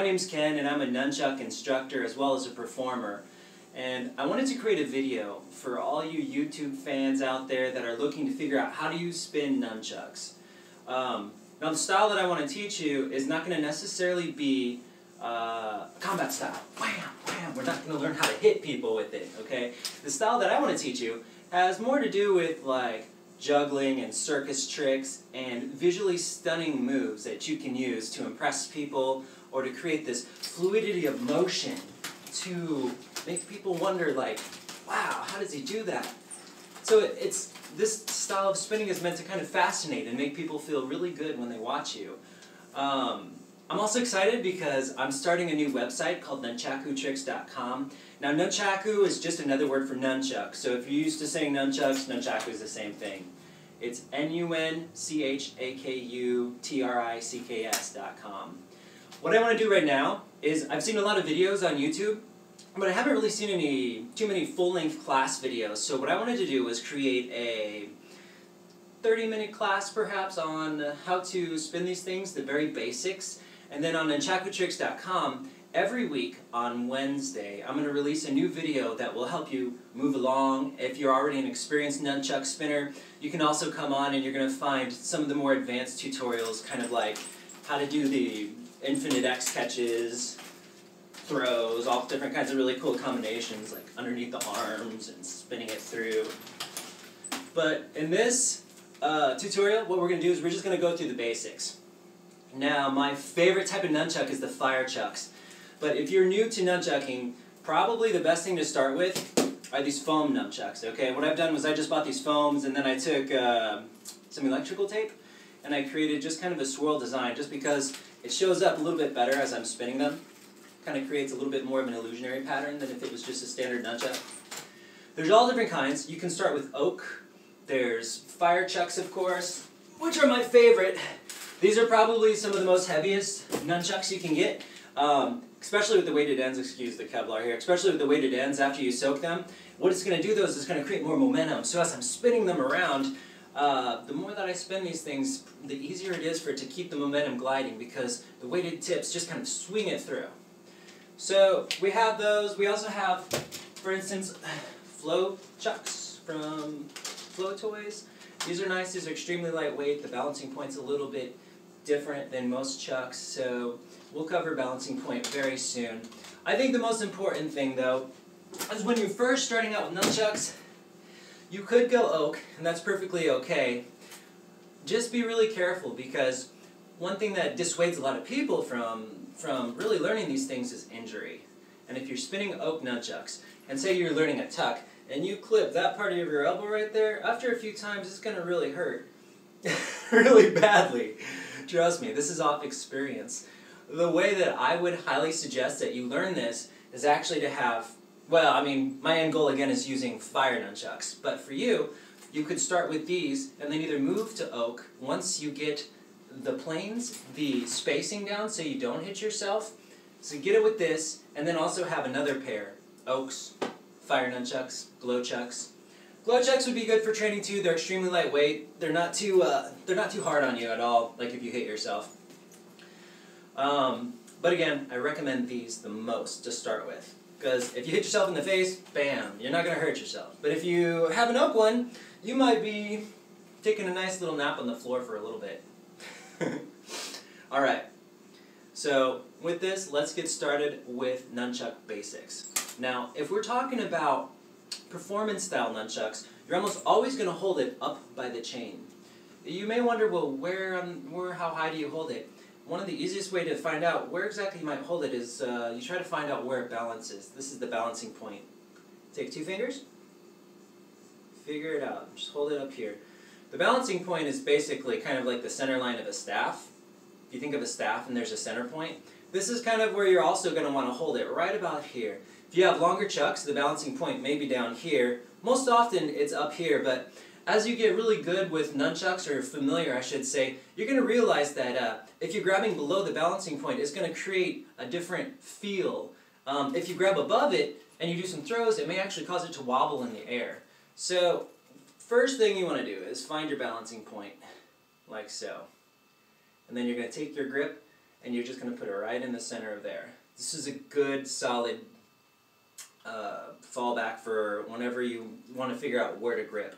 My name's Ken and I'm a nunchuck instructor as well as a performer. And I wanted to create a video for all you YouTube fans out there that are looking to figure out how do you spin nunchucks. Now the style that I want to teach you is not going to necessarily be combat style. Wham, wham. We're not going to learn how to hit people with it, okay? The style that I want to teach you has more to do with like juggling and circus tricks and visually stunning moves that you can use to impress people or to create this fluidity of motion to make people wonder like, wow, how does he do that? So this style of spinning is meant to kind of fascinate and make people feel really good when they watch you. I'm also excited because I'm starting a new website called nunchakutricks.com. Now nunchaku is just another word for nunchuck, so if you're used to saying nunchucks, nunchaku is the same thing. It's nunchakutricks.com. What I want to do right now is, I've seen a lot of videos on YouTube, but I haven't really seen too many full-length class videos, so what I wanted to do was create a 30-minute class perhaps on how to spin these things, the very basics, and then on nunchakutricks.com, every week on Wednesday, I'm going to release a new video that will help you move along. If you're already an experienced nunchuck spinner, you can also come on and you're going to find some of the more advanced tutorials, kind of like how to do the infinite X catches, throws, all different kinds of really cool combinations, like underneath the arms and spinning it through. But in this tutorial, what we're going to do is we're just going to go through the basics. Now, my favorite type of nunchuck is the fire chucks. But if you're new to nunchucking, probably the best thing to start with are these foam nunchucks, okay? What I've done was I just bought these foams and then I took some electrical tape and I created just kind of a swirl design just because it shows up a little bit better as I'm spinning them. Kind of creates a little bit more of an illusionary pattern than if it was just a standard nunchuck. There's all different kinds. You can start with oak. There's fire chucks, of course, which are my favorite. These are probably some of the most heaviest nunchucks you can get, especially with the weighted ends, excuse the Kevlar here, especially with the weighted ends after you soak them. What it's going to do though is it's going to create more momentum. So as I'm spinning them around, the more that I spin these things, the easier it is for it to keep the momentum gliding because the weighted tips just kind of swing it through. So we have those. We also have, for instance, flow chucks from Flow Toys. These are nice. These are extremely lightweight. The balancing point's a little bit different than most chucks, so we'll cover balancing point very soon. I think the most important thing, though, is when you're first starting out with nunchucks, you could go oak, and that's perfectly okay. Just be really careful, because one thing that dissuades a lot of people from really learning these things is injury. And if you're spinning oak nunchucks, and say you're learning a tuck, and you clip that part of your elbow right there, after a few times it's going to really hurt. Really badly. Trust me, this is off experience. The way that I would highly suggest that you learn this is actually to have, well, I mean, my end goal again is using fire nunchucks, but for you, you could start with these and then either move to oak once you get the planes, the spacing down so you don't hit yourself. So get it with this, and then also have another pair, oaks, fire nunchucks, glow chucks. Glow chucks would be good for training too. They're extremely lightweight. They're not too hard on you at all, like if you hit yourself. But again, I recommend these the most to start with, because if you hit yourself in the face, bam, you're not going to hurt yourself. But if you have an oak one, you might be taking a nice little nap on the floor for a little bit. Alright, so with this, let's get started with nunchuck basics. Now, if we're talking about performance style nunchucks, you're almost always going to hold it up by the chain. You may wonder, well, how high do you hold it? One of the easiest way to find out where exactly you might hold it is you try to find out where it balances. This is the balancing point. Take 2 fingers, figure it out, just hold it up here. The balancing point is basically kind of like the center line of a staff. If you think of a staff and there's a center point, this is kind of where you're also going to want to hold it, right about here. If you have longer chucks, the balancing point may be down here. Most often it's up here, but as you get really good with nunchucks, or familiar I should say, you're going to realize that if you're grabbing below the balancing point, it's going to create a different feel. If you grab above it and you do some throws, it may actually cause it to wobble in the air. So first thing you want to do is find your balancing point, like so. And then you're going to take your grip and you're just going to put it right in the center of there. This is a good, solid fallback for whenever you want to figure out where to grip.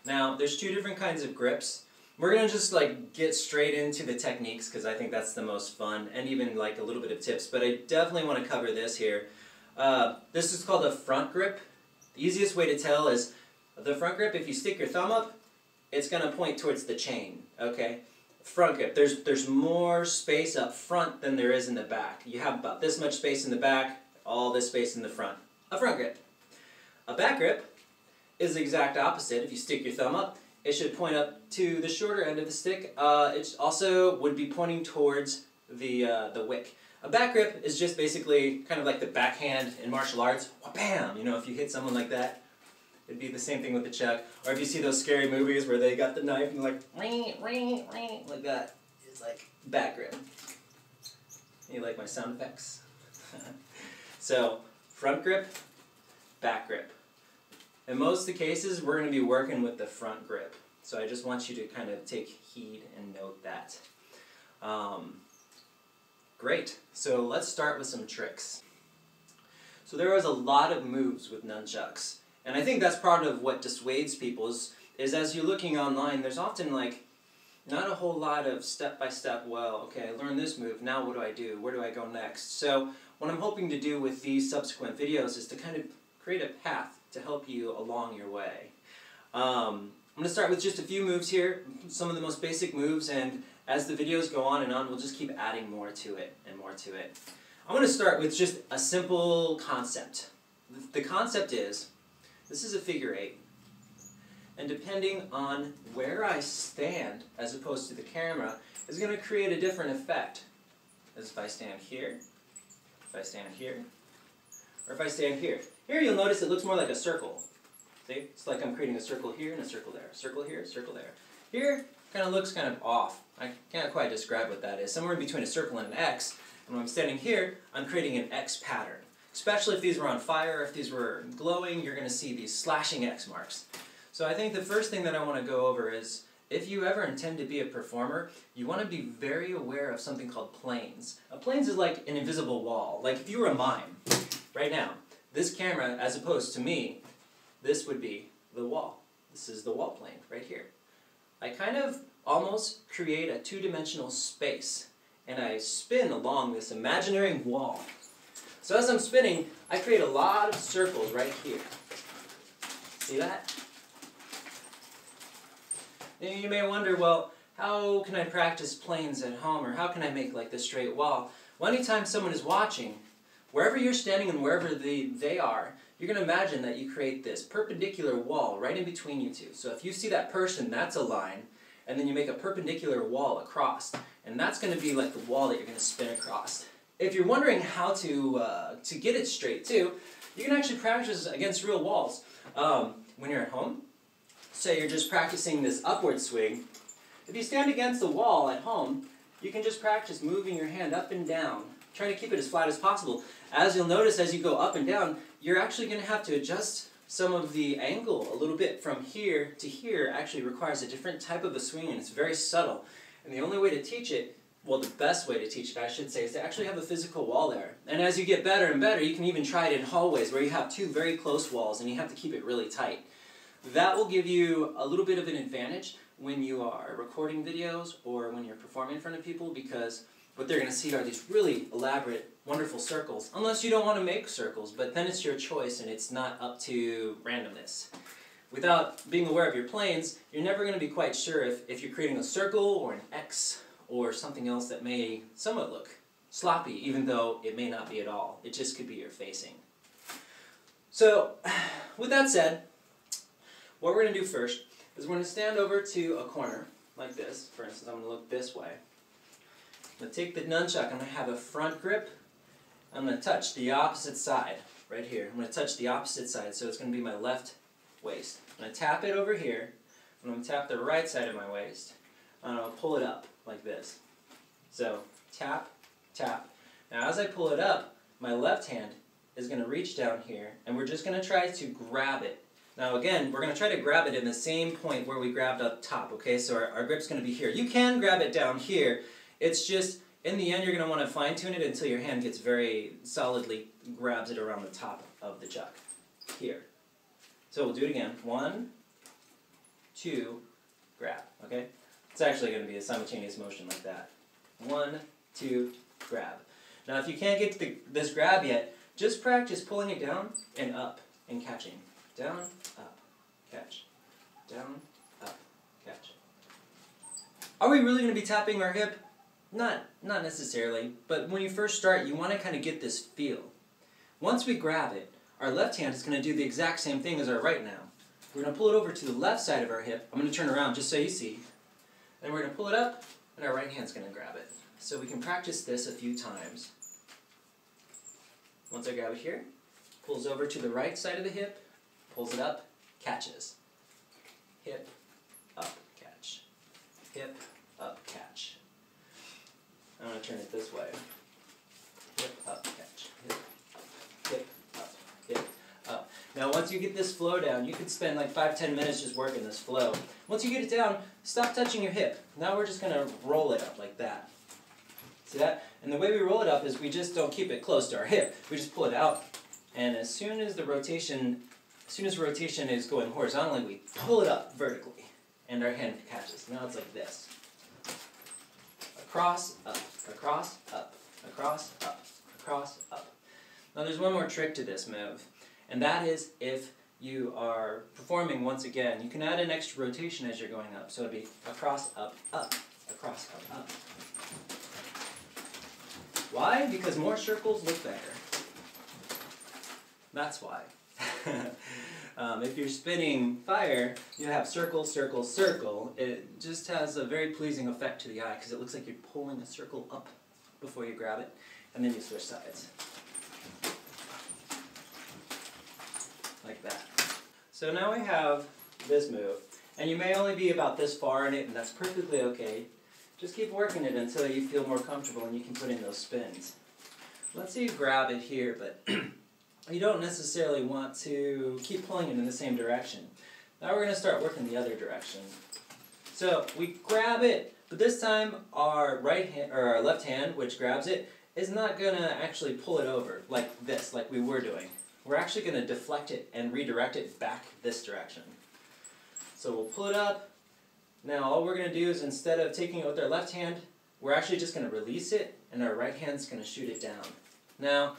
Now, there's two different kinds of grips. We're going to just like get straight into the techniques because I think that's the most fun, and even like a little bit of tips, but I definitely want to cover this here. This is called a front grip. The easiest way to tell is the front grip, if you stick your thumb up, it's going to point towards the chain, okay? Front grip, there's more space up front than there is in the back. You have about this much space in the back, all this space in the front. A front grip. A back grip is the exact opposite. If you stick your thumb up, it should point up to the shorter end of the stick. It also would be pointing towards the wick. A back grip is just basically kind of like the backhand in martial arts. Bam! You know, if you hit someone like that, it'd be the same thing with the chuck. Or if you see those scary movies where they got the knife and like, ring, ring, ring, like that, it's like back grip. You like my sound effects? So, front grip, back grip. In most of the cases, we're going to be working with the front grip. So I just want you to kind of take heed and note that. Great. So let's start with some tricks. So there was a lot of moves with nunchucks. And I think that's part of what dissuades people is as you're looking online, there's often like not a whole lot of step-by-step, well, okay, I learned this move, now what do I do? Where do I go next? So what I'm hoping to do with these subsequent videos is to kind of create a path to help you along your way. I'm going to start with just a few moves here, some of the most basic moves, and as the videos go on and on, we'll just keep adding more to it and more to it. I'm going to start with just a simple concept. The concept is, this is a figure 8, and depending on where I stand, as opposed to the camera, is going to create a different effect. As if I stand here, if I stand here, or if I stand here. Here you'll notice it looks more like a circle. See? It's like I'm creating a circle here and a circle there. Circle here, circle there. Here, kind of looks kind of off. I can't quite describe what that is. Somewhere in between a circle and an X. And when I'm standing here, I'm creating an X pattern. Especially if these were on fire, if these were glowing, you're going to see these slashing X marks. So I think the first thing that I want to go over is, if you ever intend to be a performer, you want to be very aware of something called planes. A planes is like an invisible wall. Like if you were a mime, right now, this camera, as opposed to me, this would be the wall. This is the wall plane, right here. I kind of almost create a two-dimensional space, and I spin along this imaginary wall. So as I'm spinning, I create a lot of circles right here. See that? And you may wonder, well, how can I practice planes at home, or how can I make like this straight wall? Well, anytime someone is watching, wherever you're standing and wherever they are, you're going to imagine that you create this perpendicular wall right in between you two. So if you see that person, that's a line, and then you make a perpendicular wall across, and that's going to be like the wall that you're going to spin across. If you're wondering how to get it straight too, you can actually practice against real walls. When you're at home, say you're just practicing this upward swing, if you stand against the wall at home, you can just practice moving your hand up and down, trying to keep it as flat as possible. As you'll notice as you go up and down, you're actually going to have to adjust some of the angle a little bit from here to here. Actually requires a different type of a swing, and it's very subtle. And the only way to teach it, well, the best way to teach it, I should say, is to actually have a physical wall there. And as you get better and better, you can even try it in hallways where you have two very close walls and you have to keep it really tight. That will give you a little bit of an advantage when you are recording videos or when you're performing in front of people, because what they're going to see are these really elaborate, wonderful circles, unless you don't want to make circles, but then it's your choice and it's not up to randomness. Without being aware of your planes, you're never going to be quite sure if you're creating a circle or an X or something else that may somewhat look sloppy, even though it may not be at all. It just could be your facing. So, with that said, what we're going to do first is we're going to stand over to a corner, like this. For instance, I'm going to look this way. I'm going to take the nunchuck, I'm going to have a front grip. I'm going to touch the opposite side, right here. I'm going to touch the opposite side, so it's going to be my left waist. I'm going to tap it over here. I'm going to tap the right side of my waist. And I'll pull it up, like this. So, tap, tap. Now as I pull it up, my left hand is going to reach down here, and we're just going to try to grab it. Now again, we're going to try to grab it in the same point where we grabbed up top, okay? So our grip's going to be here. You can grab it down here. It's just, In the end, you're going to want to fine tune it until your hand gets very solidly, grabs it around the top of the chuck. Here. So we'll do it again. 1, 2, grab. Okay? It's actually going to be a simultaneous motion like that. 1, 2, grab. Now if you can't get to this grab yet, just practice pulling it down and up and catching. Down, up, catch. Down, up, catch. Are we really going to be tapping our hip? Not necessarily, but when you first start, you want to kind of get this feel. Once we grab it, our left hand is going to do the exact same thing as our right now. We're going to pull it over to the left side of our hip. I'm going to turn around just so you see. Then we're going to pull it up, and our right hand's going to grab it. So we can practice this a few times. Once I grab it here, pulls over to the right side of the hip, pulls it up, catches. Hip, up, catch. Hip, up, catch. I'm going to turn it this way. Hip, up, catch. Hip, up, hip, up. Now once you get this flow down, you could spend like 5-10 minutes just working this flow. Once you get it down, stop touching your hip. Now we're just going to roll it up like that. See that? And the way we roll it up is we just don't keep it close to our hip. We just pull it out, and as soon as rotation is going horizontally, we pull it up vertically, and our hand catches. Now it's like this. Across, up, across, up, across, up, across, up. Now there's one more trick to this move, and that is if you are performing once again, you can add an extra rotation as you're going up. So it'd be across, up, across, up. Why? Because more circles look better. That's why. If you're spinning fire, you have circle, circle, circle. It just has a very pleasing effect to the eye because it looks like you're pulling a circle up before you grab it, and then you switch sides. Like that. So now we have this move, and you may only be about this far in it, and that's perfectly okay. Just keep working it until you feel more comfortable and you can put in those spins. Let's say you grab it here, but you don't necessarily want to keep pulling it in the same direction. Now we're going to start working the other direction. So we grab it, but this time our right hand or our left hand, which grabs it, is not going to actually pull it over like this, like we were doing. We're actually going to deflect it and redirect it back this direction. So we'll pull it up. Now all we're going to do is instead of taking it with our left hand, we're actually just going to release it, and our right hand's going to shoot it down. Now,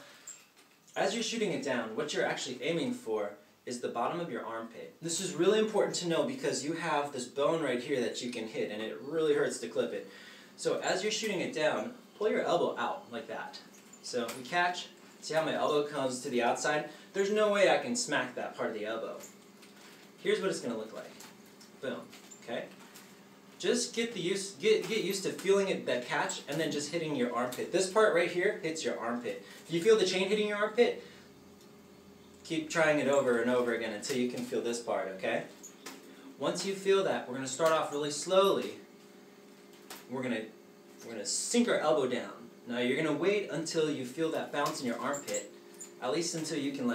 as you're shooting it down, what you're actually aiming for is the bottom of your armpit. This is really important to know because you have this bone right here that you can hit, and it really hurts to clip it. So as you're shooting it down, pull your elbow out like that. So we catch, see how my elbow comes to the outside? There's no way I can smack that part of the elbow. Here's what it's going to look like. Boom. Okay? Just get used to feeling it, that catch, and then just hitting your armpit. This part right here hits your armpit. If you feel the chain hitting your armpit, keep trying it over and over again until you can feel this part, okay? Once you feel that, we're going to start off really slowly. We're going to sink our elbow down. Now you're going to wait until you feel that bounce in your armpit, at least until you can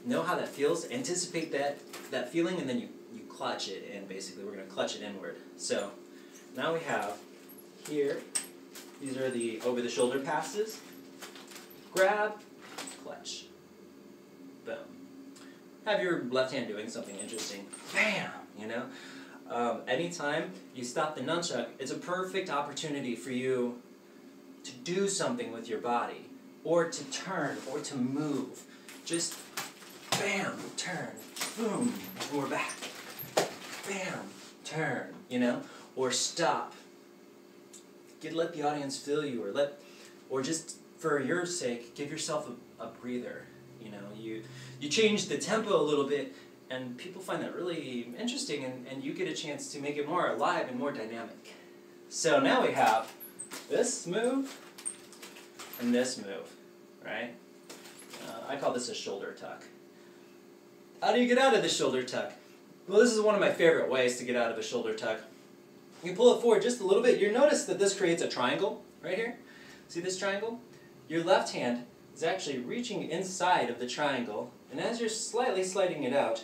know how that feels, anticipate that feeling, and then you clutch it, and basically we're going to clutch it inward. So now we have here, these are the over-the-shoulder passes. Grab, clutch, boom. Have your left hand doing something interesting. Bam! You know? Anytime you stop the nunchuck, it's a perfect opportunity for you to do something with your body, or to turn, or to move. Just bam, turn, boom, and we're back. Bam, turn, you know? Or stop. Let the audience feel you, or just for your sake, give yourself a breather. You know, you change the tempo a little bit, and people find that really interesting, and you get a chance to make it more alive and more dynamic. So now we have this move and this move, right? I call this a shoulder tuck. How do you get out of the shoulder tuck? Well, this is one of my favorite ways to get out of a shoulder tuck. You pull it forward just a little bit. You'll notice that this creates a triangle right here. See this triangle? Your left hand is actually reaching inside of the triangle, and as you're slightly sliding it out,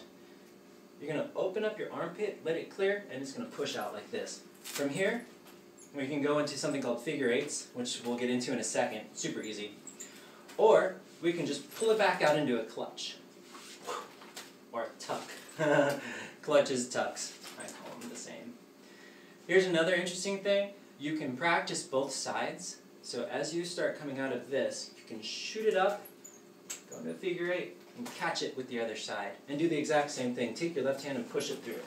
you're going to open up your armpit, let it clear, and it's going to push out like this. From here, we can go into something called figure eights, which we'll get into in a second, super easy. Or we can just pull it back out into a clutch, or a tuck. Clutches, tucks, I call them the same. Here's another interesting thing. You can practice both sides. So as you start coming out of this, you can shoot it up, go into a figure eight, and catch it with the other side. And do the exact same thing. Take your left hand and push it through.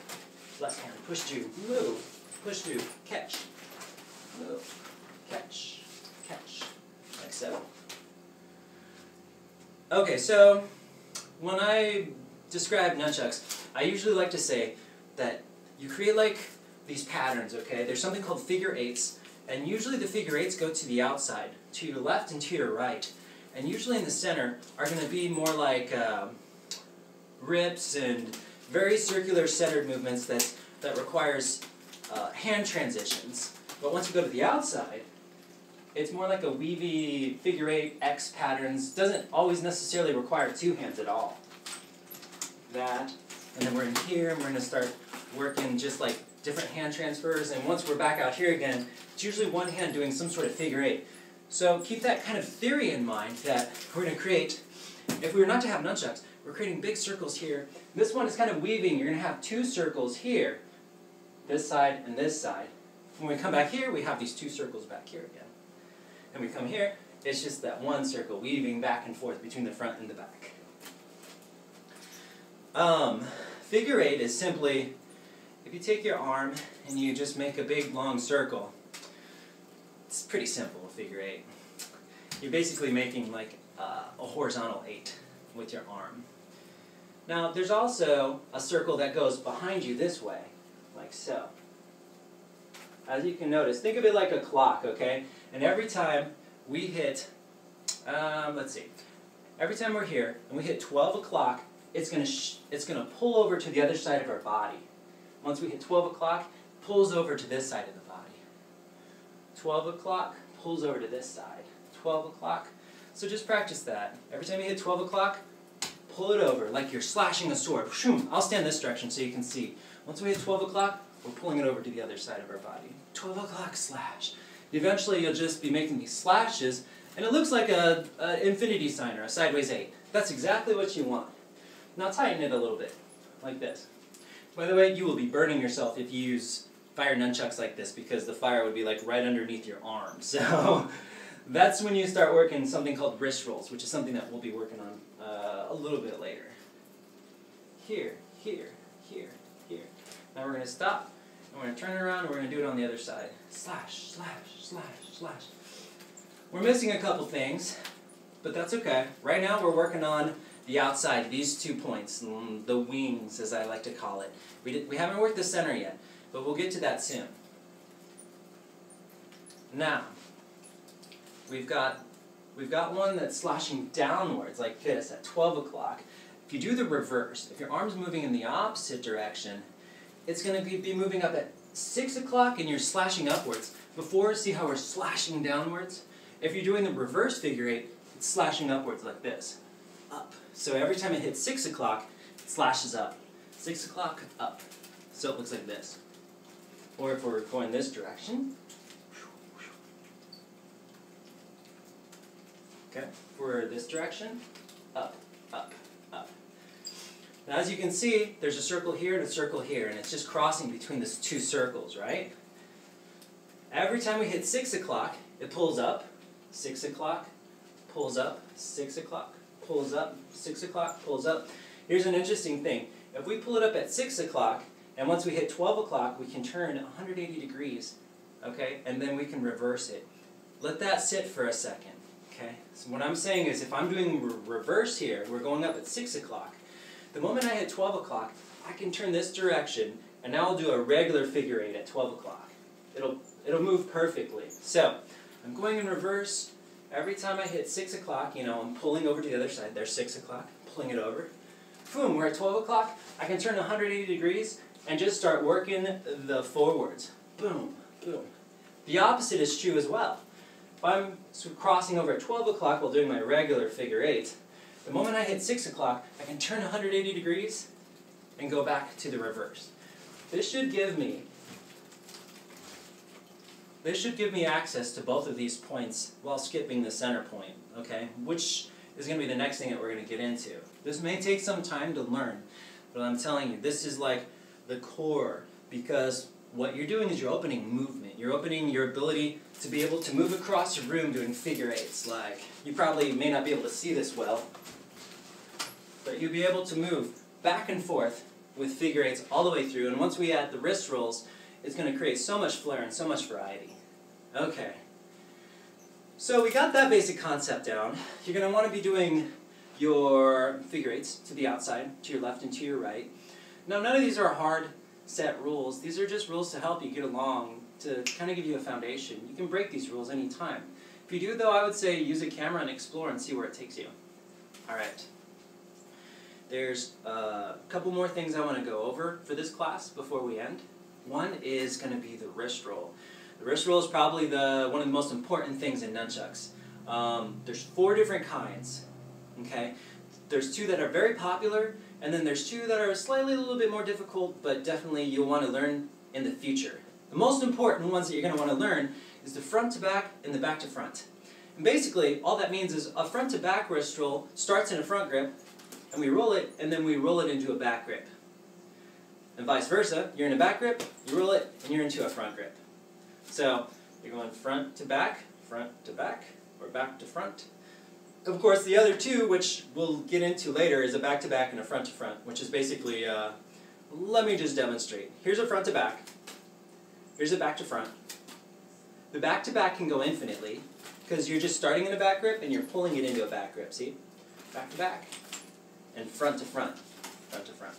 Left hand, push through, move, push through, catch, move, catch, catch, like so. Okay, so when I describe nunchucks, I usually like to say that you create like these patterns, okay? There's something called figure eights, and usually the figure eights go to the outside, to your left and to your right. And usually in the center are going to be more like rips and very circular centered movements that requires hand transitions. But once you go to the outside, it's more like a weavy figure eight X patterns. Doesn't always necessarily require two hands at all. That, and then we're in here and we're going to start working just like different hand transfers. And once we're back out here again, it's usually one hand doing some sort of figure eight. So keep that kind of theory in mind that we're going to create, if we were not to have nunchucks, we're creating big circles here. This one is kind of weaving. You're going to have two circles here, this side and this side. When we come back here, we have these two circles back here again. And we come here, it's just that one circle weaving back and forth between the front and the back. Figure eight is simply, if you take your arm and you just make a big long circle, it's pretty simple, a figure eight. You're basically making like a horizontal eight with your arm. Now, there's also a circle that goes behind you this way, like so. As you can notice, think of it like a clock, okay? And every time we hit, let's see, every time we're here and we hit 12 o'clock, it's gonna pull over to the other side of our body. Once we hit 12 o'clock, it pulls over to this side of the body. 12 o'clock, pulls over to this side. 12 o'clock. So just practice that. Every time you hit 12 o'clock, pull it over like you're slashing a sword. I'll stand this direction so you can see. Once we hit 12 o'clock, we're pulling it over to the other side of our body. 12 o'clock slash. Eventually you'll just be making these slashes, and it looks like an infinity sign or a sideways 8. That's exactly what you want. Now tighten it a little bit, like this. By the way, you will be burning yourself if you use fire nunchucks like this, because the fire would be like right underneath your arm. So that's when you start working something called wrist rolls, which is something that we'll be working on a little bit later. Here, here, here, here. Now we're going to stop, and we're going to turn it around, and we're going to do it on the other side. Slash, slash, slash, slash. We're missing a couple things, but that's okay. Right now we're working on the outside, these 2 points, the wings as I like to call it. We haven't worked the center yet, but we'll get to that soon. Now, we've got one that's slashing downwards like this at 12 o'clock. If you do the reverse, if your arm's moving in the opposite direction, it's going to be moving up at 6 o'clock and you're slashing upwards. Before, see how we're slashing downwards? If you're doing the reverse figure eight, it's slashing upwards like this. Up. So every time it hits 6 o'clock, it slashes up. 6 o'clock, up. So it looks like this. Or if we're going this direction, okay, for this direction, up, up, up. Now as you can see, there's a circle here and a circle here, and it's just crossing between these two circles, right? Every time we hit 6 o'clock, it pulls up, 6 o'clock, pulls up, 6 o'clock, pulls up, 6 o'clock, pulls up. Here's an interesting thing. If we pull it up at 6 o'clock, and once we hit 12 o'clock, we can turn 180 degrees, okay? And then we can reverse it. Let that sit for a second, okay? So what I'm saying is if I'm doing reverse here, we're going up at 6 o'clock. The moment I hit 12 o'clock, I can turn this direction, and now I'll do a regular figure eight at 12 o'clock. It'll move perfectly. So, I'm going in reverse. Every time I hit 6 o'clock, you know, I'm pulling over to the other side. There's 6 o'clock, pulling it over. Boom, we're at 12 o'clock. I can turn 180 degrees and just start working the forwards. Boom, boom. The opposite is true as well. If I'm crossing over at 12 o'clock while doing my regular figure eight, the moment I hit 6 o'clock, I can turn 180 degrees and go back to the reverse. This should give me this should give me access to both of these points while skipping the center point, okay? Which is going to be the next thing that we're going to get into. This may take some time to learn, but I'm telling you, this is like the core, because what you're doing is you're opening movement. You're opening your ability to be able to move across a room doing figure eights. Like, you probably may not be able to see this well, but you'll be able to move back and forth with figure eights all the way through, and once we add the wrist rolls, it's going to create so much flair and so much variety. Okay. So we got that basic concept down. You're going to want to be doing your figure eights to the outside, to your left and to your right. Now, none of these are hard set rules. These are just rules to help you get along, to kind of give you a foundation. You can break these rules anytime. If you do, though, I would say use a camera and explore and see where it takes you. Alright. There's a couple more things I want to go over for this class before we end. One is going to be the wrist roll. The wrist roll is probably one of the most important things in nunchucks. There's 4 different kinds. Okay? There's 2 that are very popular, and then there's 2 that are slightly a little bit more difficult, but definitely you'll want to learn in the future. The most important ones that you're going to want to learn is the front to back and the back to front. And basically, all that means is a front to back wrist roll starts in a front grip, and we roll it, and then we roll it into a back grip. And vice versa, you're in a back grip, you roll it, and you're into a front grip. So, you're going front to back, or back to front. Of course, the other 2, which we'll get into later, is a back to back and a front to front, which is basically, let me just demonstrate. Here's a front to back, here's a back to front. The back to back can go infinitely, because you're just starting in a back grip and you're pulling it into a back grip, see? Back to back. And front to front, front to front.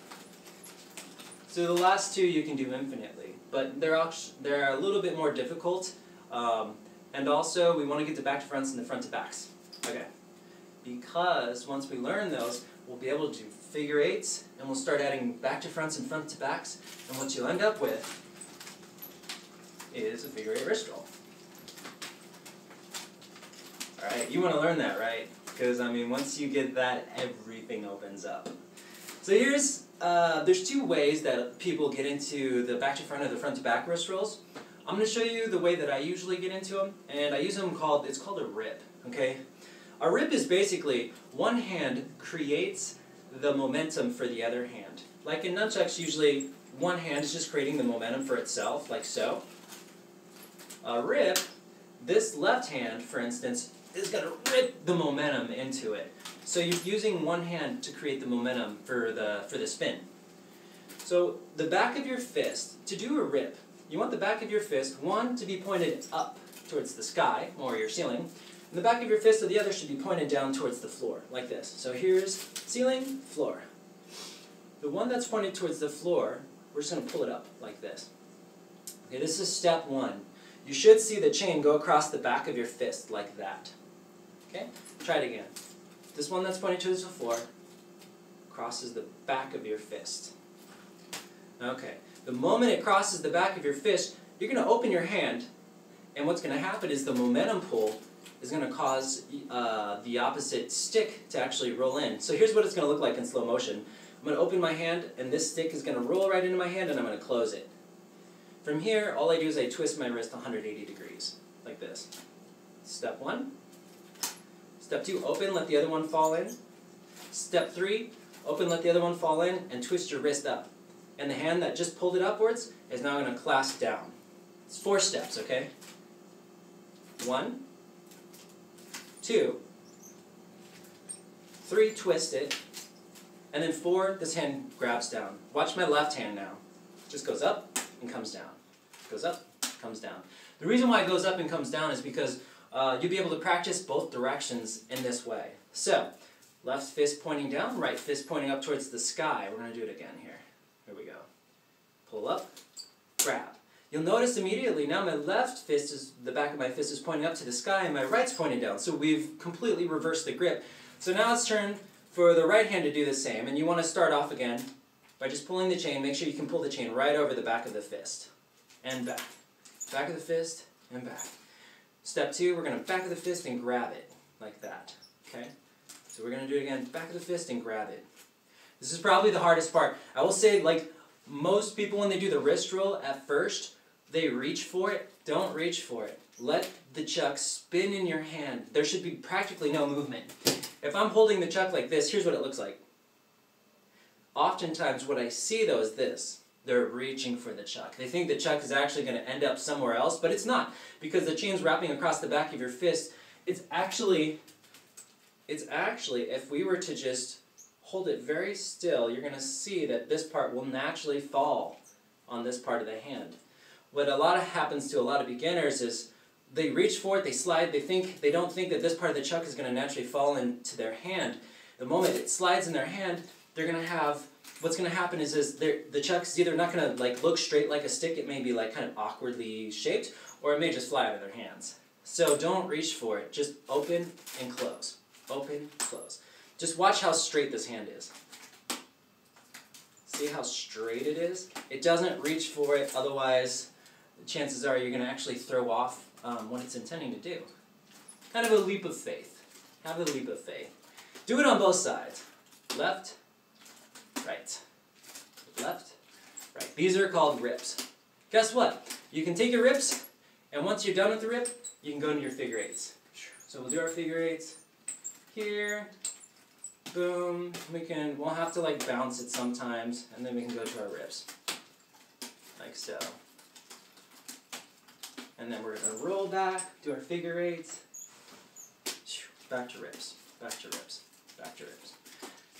So the last 2 you can do infinitely, but they're a little bit more difficult, and also we want to get the back to fronts and the front to backs. Okay, because once we learn those, we'll be able to do figure eights, and we'll start adding back to fronts and front to backs, and what you'll end up with is a figure eight wrist roll. Alright, you want to learn that, right? Because, I mean, once you get that, everything opens up. So there's 2 ways that people get into the back to front or the front to back wrist rolls. I'm going to show you the way that I usually get into them, and I use them it's called a rip, okay? A rip is basically one hand creates the momentum for the other hand. Like in nunchucks, usually one hand is just creating the momentum for itself, like so. A rip, this left hand, for instance, is going to rip the momentum into it. So you're using one hand to create the momentum for the spin. So the back of your fist, to do a rip, you want the back of your fist, one, to be pointed up towards the sky, or your ceiling, and the back of your fist or the other should be pointed down towards the floor, like this. So here's ceiling, floor. The one that's pointed towards the floor, we're just going to pull it up, like this. Okay, this is step 1. You should see the chain go across the back of your fist, like that. Okay? Try it again. This one that's pointed towards the floor crosses the back of your fist. Okay. The moment it crosses the back of your fist, you're going to open your hand, and what's going to happen is the momentum pull is going to cause the opposite stick to actually roll in. So here's what it's going to look like in slow motion. I'm going to open my hand, and this stick is going to roll right into my hand, and I'm going to close it. From here, all I do is I twist my wrist 180 degrees, like this. Step 1. Step 2, open, let the other one fall in. Step 3, open, let the other one fall in, and twist your wrist up. And the hand that just pulled it upwards is now going to clasp down. It's 4 steps, okay? 1, 2, 3, twist it, and then 4, this hand grabs down. Watch my left hand now. Just goes up and comes down. Goes up, comes down. The reason why it goes up and comes down is because you'll be able to practice both directions in this way. So, left fist pointing down, right fist pointing up towards the sky. We're going to do it again here. Here we go. Pull up, grab. You'll notice immediately now my left fist the back of my fist is pointing up to the sky and my right's pointing down. So we've completely reversed the grip. So now it's turn for the right hand to do the same, and you want to start off again by just pulling the chain. Make sure you can pull the chain right over the back of the fist. And back. Back of the fist and back. Step 2, we're going to back of the fist and grab it, like that. Okay? So we're going to do it again, back of the fist and grab it. This is probably the hardest part. I will say, like most people when they do the wrist roll at first, they reach for it, don't reach for it. Let the chuck spin in your hand. There should be practically no movement. If I'm holding the chuck like this, here's what it looks like. Oftentimes what I see though is this. They're reaching for the chuck. They think the chuck is actually going to end up somewhere else, but it's not. Because the chain's wrapping across the back of your fist. It's actually, if we were to just hold it very still, you're going to see that this part will naturally fall on this part of the hand. What happens to a lot of beginners is they reach for it, they slide, they don't think that this part of the chuck is going to naturally fall into their hand. The moment it slides in their hand, they're going to have, what's going to happen is the chuck is either not going to like look straight like a stick, it may be like kind of awkwardly shaped, or it may just fly out of their hands. So don't reach for it, just open and close. Open, close. Just watch how straight this hand is. See how straight it is? It doesn't reach for it, otherwise chances are you're going to actually throw off what it's intending to do. Kind of a leap of faith. Have a leap of faith. Do it on both sides. Left, right. Left, right. These are called rips. Guess what? You can take your rips, and once you're done with the rip, you can go into your figure eights. So we'll do our figure eights here. Boom. We'll have to like bounce it sometimes, and then we can go to our rips. Like so. And then we're going to roll back, do our figure eights. Back to rips, back to rips, back to rips.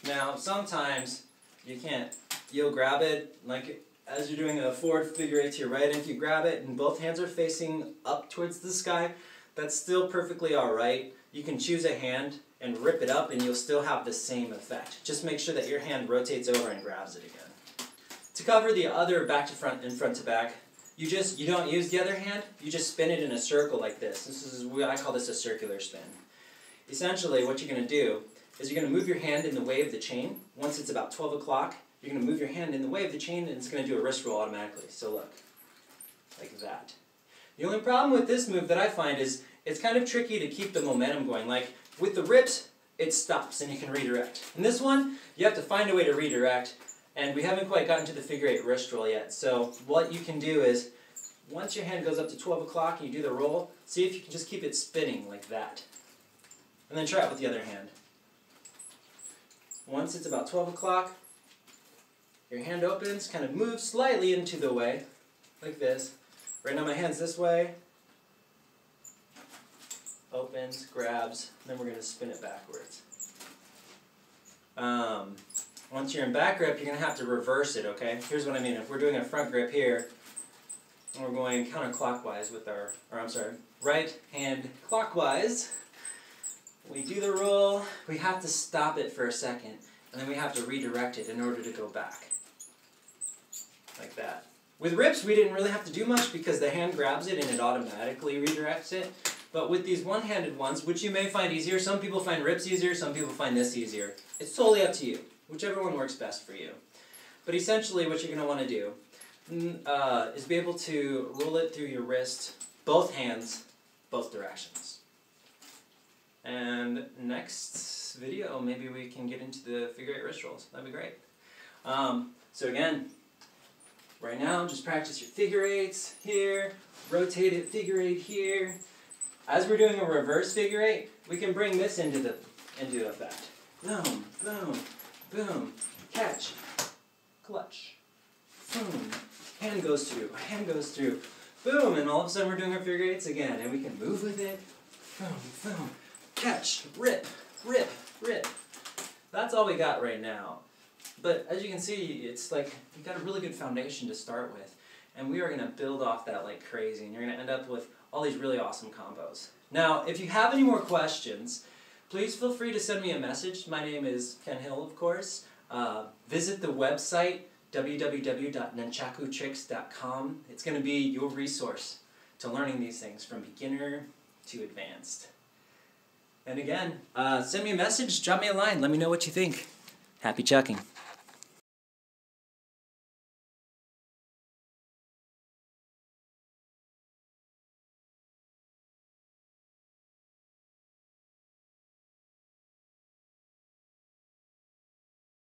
Now, sometimes you can't, you'll grab it, like as you're doing a forward figure eight to your right, and if you grab it and both hands are facing up towards the sky, that's still perfectly alright. You can choose a hand and rip it up and you'll still have the same effect. Just make sure that your hand rotates over and grabs it again. To cover the other back to front and front to back, you don't use the other hand, you just spin it in a circle like this. I call this a circular spin. Essentially what you're going to do is you're going to move your hand in the way of the chain. Once it's about 12 o'clock, you're going to move your hand in the way of the chain and it's going to do a wrist roll automatically. So look, like that. The only problem with this move that I find is it's kind of tricky to keep the momentum going. Like with the rips, it stops and you can redirect. In this one, you have to find a way to redirect, and we haven't quite gotten to the figure eight wrist roll yet. So what you can do is, once your hand goes up to 12 o'clock and you do the roll, see if you can just keep it spinning like that. And then try it with the other hand. Once it's about 12 o'clock, your hand opens, kind of moves slightly into the way, like this. Right now my hand's this way. Opens, grabs, then we're going to spin it backwards. Once you're in back grip, you're going to have to reverse it, okay? Here's what I mean. If we're doing a front grip here, and we're going counterclockwise with right hand clockwise, we do the roll, we have to stop it for a second, and then we have to redirect it in order to go back. Like that. With rips, we didn't really have to do much because the hand grabs it and it automatically redirects it. But with these one-handed ones, which you may find easier, some people find rips easier, some people find this easier. It's totally up to you, whichever one works best for you. But essentially what you're going to want to do is be able to roll it through your wrist, both hands, both directions. And next video, maybe we can get into the figure eight wrist rolls. That'd be great. So again, right now, just practice your figure eights here, rotate it, figure eight here. As we're doing a reverse figure eight, we can bring this into effect. Boom, boom, boom, catch, clutch, boom, hand goes through, boom, and all of a sudden we're doing our figure eights again, and we can move with it, boom, boom, catch, rip, rip, rip. That's all we got right now. But as you can see, it's like we got a really good foundation to start with, and we are going to build off that like crazy, and you're going to end up with all these really awesome combos. Now, if you have any more questions, please feel free to send me a message. My name is Ken Hill, of course. Visit the website, www.nunchakutricks.com. It's going to be your resource to learning these things from beginner to advanced. And again, send me a message, drop me a line, let me know what you think. Happy chucking.